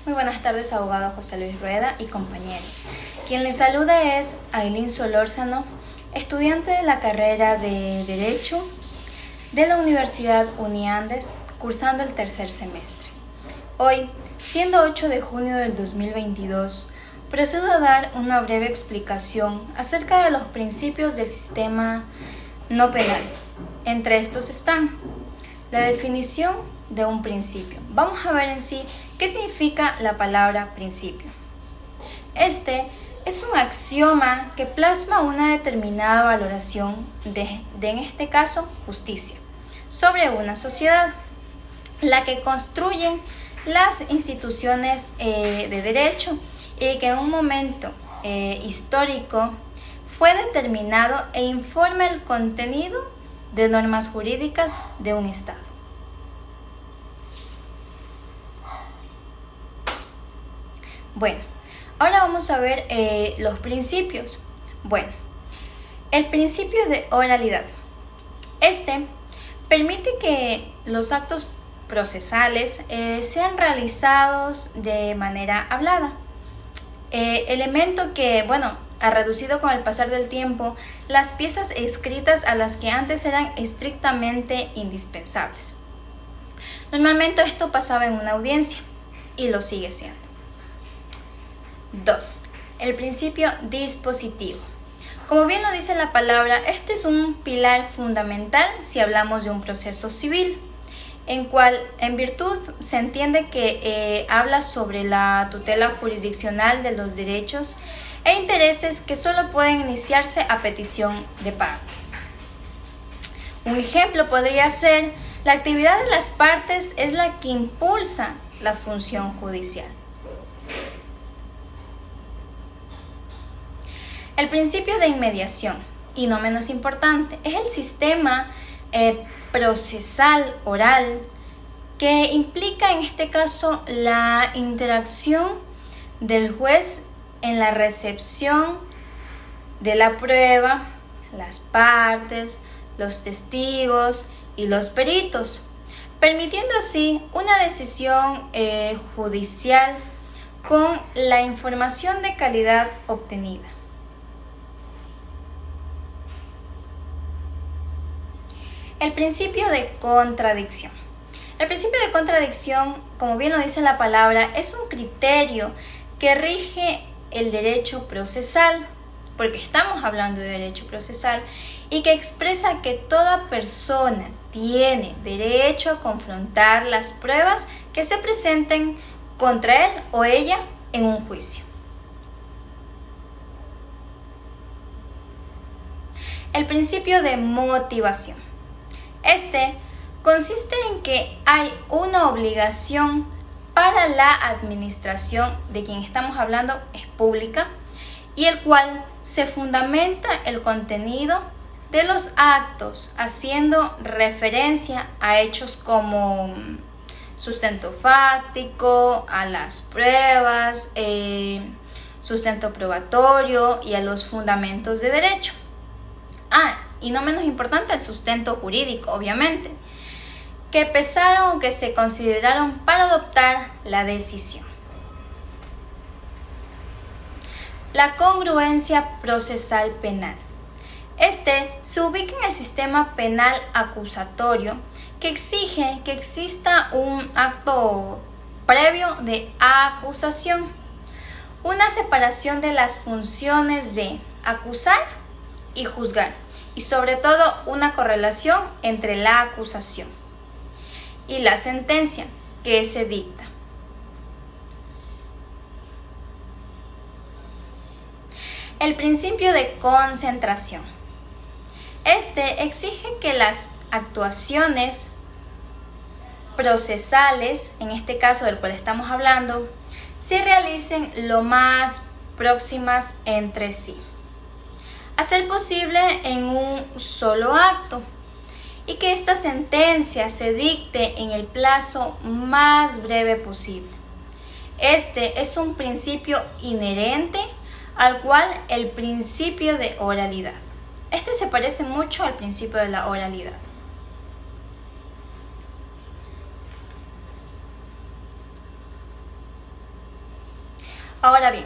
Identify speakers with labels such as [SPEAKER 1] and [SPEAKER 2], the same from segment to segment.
[SPEAKER 1] Muy buenas tardes, abogado José Luis Rueda y compañeros. Quien les saluda es Ailín Solórzano, estudiante de la carrera de Derecho de la Universidad Uniandes, cursando el tercer semestre. Hoy, siendo 8 de junio del 2022, procedo a dar una breve explicación acerca de los principios del sistema no penal. Entre estos están la definición de un principio. Vamos a ver en sí qué significa la palabra principio. Este es un axioma que plasma una determinada valoración de en este caso, justicia, sobre una sociedad, la que construyen las instituciones de derecho y que en un momento histórico fue determinado e informa el contenido de normas jurídicas de un Estado. Bueno, ahora vamos a ver los principios. Bueno, el principio de oralidad. Este permite que los actos procesales sean realizados de manera hablada. Elemento que, ha reducido con el pasar del tiempo las piezas escritas a las que antes eran estrictamente indispensables. Normalmente esto pasaba en una audiencia y lo sigue siendo. 2. El principio dispositivo. Como bien lo dice la palabra, este es un pilar fundamental si hablamos de un proceso civil, en cual en virtud se entiende que habla sobre la tutela jurisdiccional de los derechos e intereses que solo pueden iniciarse a petición de pago. Un ejemplo podría ser: la actividad de las partes es la que impulsa la función judicial. El principio de inmediación, y no menos importante, es el sistema procesal oral que implica en este caso la interacción del juez en la recepción de la prueba, las partes, los testigos y los peritos, permitiendo así una decisión judicial con la información de calidad obtenida. El principio de contradicción. El principio de contradicción, como bien lo dice la palabra, es un criterio que rige el derecho procesal, porque estamos hablando de derecho procesal, y que expresa que toda persona tiene derecho a confrontar las pruebas que se presenten contra él o ella en un juicio. El principio de motivación. Este consiste en que hay una obligación para la administración de quien estamos hablando, es pública, y el cual se fundamenta el contenido de los actos, haciendo referencia a hechos como sustento fáctico, a las pruebas, sustento probatorio y a los fundamentos de derecho. Y no menos importante, el sustento jurídico, obviamente, que pesaron o que se consideraron para adoptar la decisión. La congruencia procesal penal. Este se ubica en el sistema penal acusatorio que exige que exista un acto previo de acusación, una separación de las funciones de acusar y juzgar, y sobre todo una correlación entre la acusación y la sentencia que se dicta. El principio de concentración. Este exige que las actuaciones procesales, en este caso del cual estamos hablando, se realicen lo más próximas entre sí, a ser posible en un solo acto, y que esta sentencia se dicte en el plazo más breve posible. Este es un principio inherente al cual el principio de oralidad. Este se parece mucho al principio de la oralidad. Ahora bien,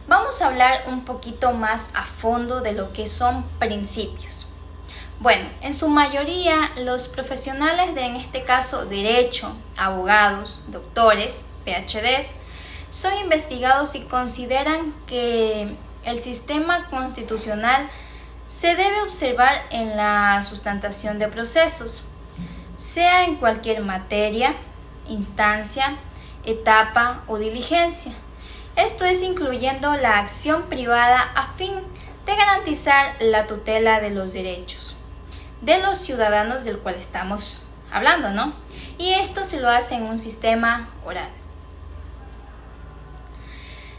[SPEAKER 1] vamos a hablar un poquito más a fondo de lo que son principios. Bueno, en su mayoría los profesionales de, en este caso, derecho, abogados, doctores, PhDs, son investigados y consideran que el sistema constitucional se debe observar en la sustentación de procesos, sea en cualquier materia, instancia, etapa o diligencia. Esto es incluyendo la acción privada a fin de garantizar la tutela de los derechos de los ciudadanos del cual estamos hablando, ¿no? Y esto se lo hace en un sistema oral.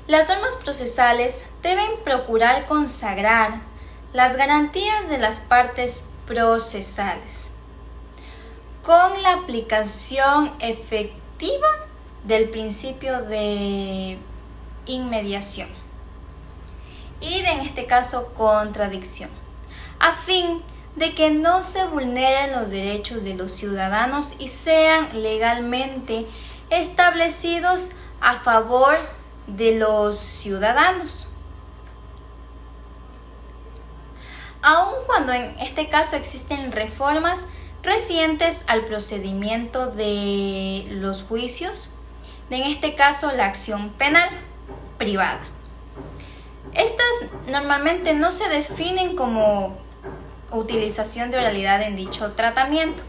[SPEAKER 1] Las normas procesales deben procurar consagrar las garantías de las partes procesales con la aplicación efectiva del principio de inmediación y de, en este caso, contradicción, a fin de que no se vulneren los derechos de los ciudadanos y sean legalmente establecidos a favor de los ciudadanos. Aun cuando en este caso existen reformas recientes al procedimiento de los juicios, en este caso la acción penal privada. Estas normalmente no se definen como utilización de oralidad en dicho tratamiento,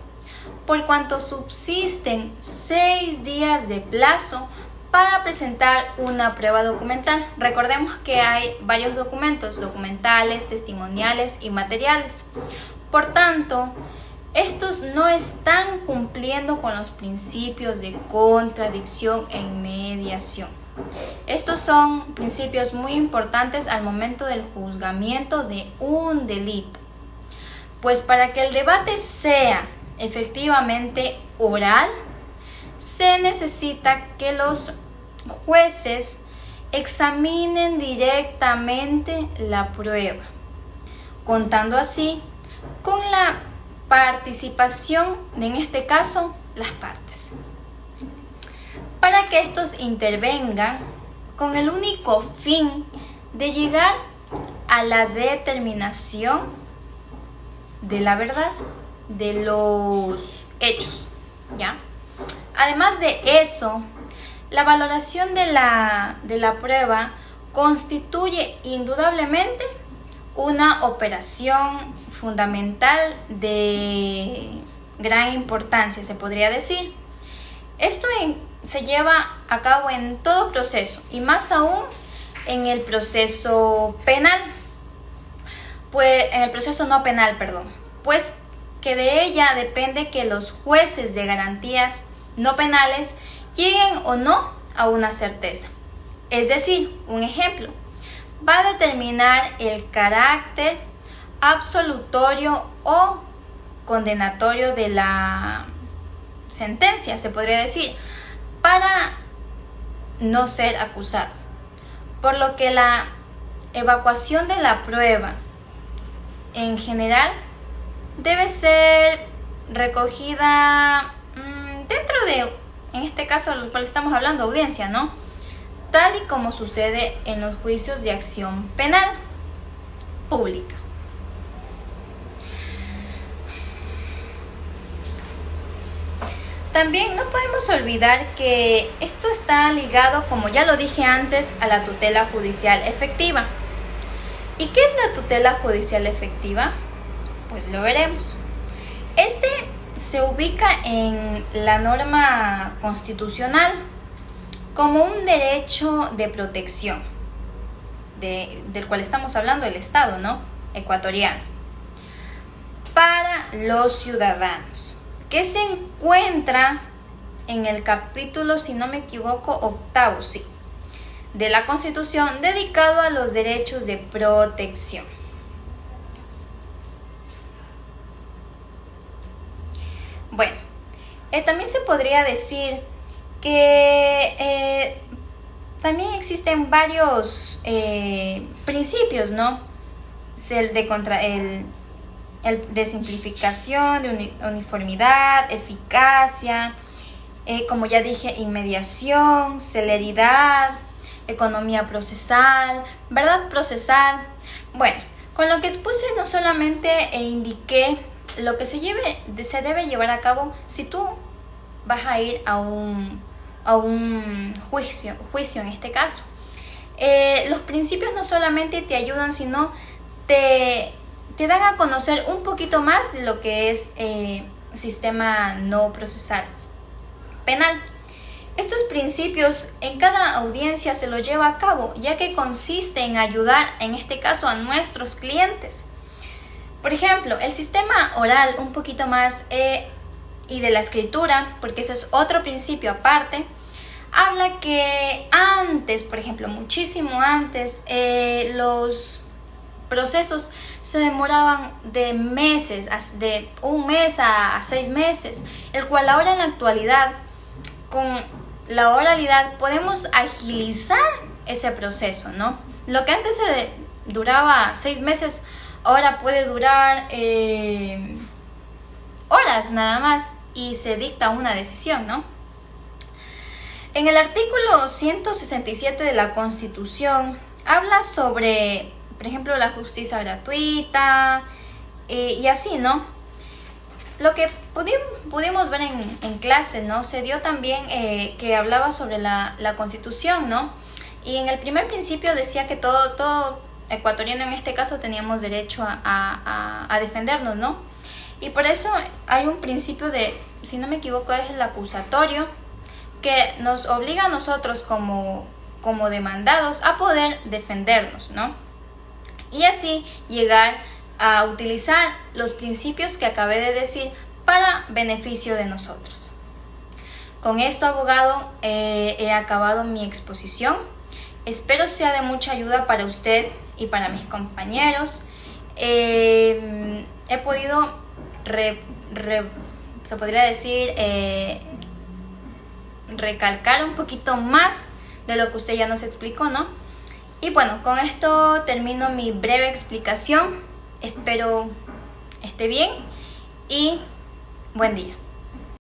[SPEAKER 1] por cuanto subsisten 6 días de plazo para presentar una prueba documental. Recordemos que hay varios documentos, documentales, testimoniales y materiales. Por tanto, estos no están cumpliendo con los principios de contradicción e inmediación. Estos son principios muy importantes al momento del juzgamiento de un delito. Pues para que el debate sea efectivamente oral, se necesita que los jueces examinen directamente la prueba, contando así con la participación de, en este caso, las partes, para que estos intervengan con el único fin de llegar a la determinación de la verdad de los hechos, ¿ya? Además de eso, la valoración de la prueba constituye indudablemente una operación fundamental de gran importancia, se podría decir. Esto se lleva a cabo en todo proceso y más aún en el proceso penal. Pues en el proceso no penal, pues que de ella depende que los jueces de garantías no penales lleguen o no a una certeza. Es decir, un ejemplo, va a determinar el carácter absolutorio o condenatorio de la sentencia, se podría decir, para no ser acusado. Por lo que la evacuación de la prueba en general debe ser recogida dentro de, en este caso, del cual estamos hablando, audiencia, ¿no? Tal y como sucede en los juicios de acción penal pública. También no podemos olvidar que esto está ligado, como ya lo dije antes, a la tutela judicial efectiva. ¿Y qué es la tutela judicial efectiva? Pues lo veremos. Este se ubica en la norma constitucional como un derecho de protección, del cual estamos hablando, el Estado, ¿no? Ecuatoriano, para los ciudadanos, que se encuentra en el capítulo, si no me equivoco, 8º, sí, de la Constitución, dedicado a los derechos de protección. Bueno, también se podría decir que también existen varios principios, ¿no? El de simplificación, de uniformidad, eficacia, como ya dije, inmediación, celeridad, economía procesal, verdad procesal. Bueno, con lo que expuse no solamente indiqué lo que se debe llevar a cabo si tú vas a ir a un juicio en este caso. Los principios no solamente te ayudan, sino te dan a conocer un poquito más de lo que es sistema no procesal penal. Estos principios en cada audiencia se los lleva a cabo, ya que consiste en ayudar, en este caso, a nuestros clientes. Por ejemplo, el sistema oral un poquito más y de la escritura, porque ese es otro principio aparte, habla que antes, por ejemplo, muchísimo antes, los procesos se demoraban de meses, de 1 mes a 6 meses, el cual ahora en la actualidad, con la oralidad, podemos agilizar ese proceso, ¿no? Lo que antes duraba 6 meses, ahora puede durar horas nada más y se dicta una decisión, ¿no? En el artículo 167 de la Constitución habla sobre, por ejemplo, la justicia gratuita y así, ¿no? Lo que pudimos ver en clase, ¿no? Se dio también que hablaba sobre la Constitución, ¿no? Y en el primer principio decía que todo ecuatoriano en este caso teníamos derecho a defendernos, ¿no? Y por eso hay un principio de, si no me equivoco, es el acusatorio, que nos obliga a nosotros como demandados a poder defendernos, ¿no? Y así llegar a utilizar los principios que acabé de decir para beneficio de nosotros. Con esto, abogado, he acabado mi exposición. Espero sea de mucha ayuda para usted y para mis compañeros. He podido, se podría decir, recalcar un poquito más de lo que usted ya nos explicó, ¿no? Y bueno, con esto termino mi breve explicación. Espero esté bien y buen día.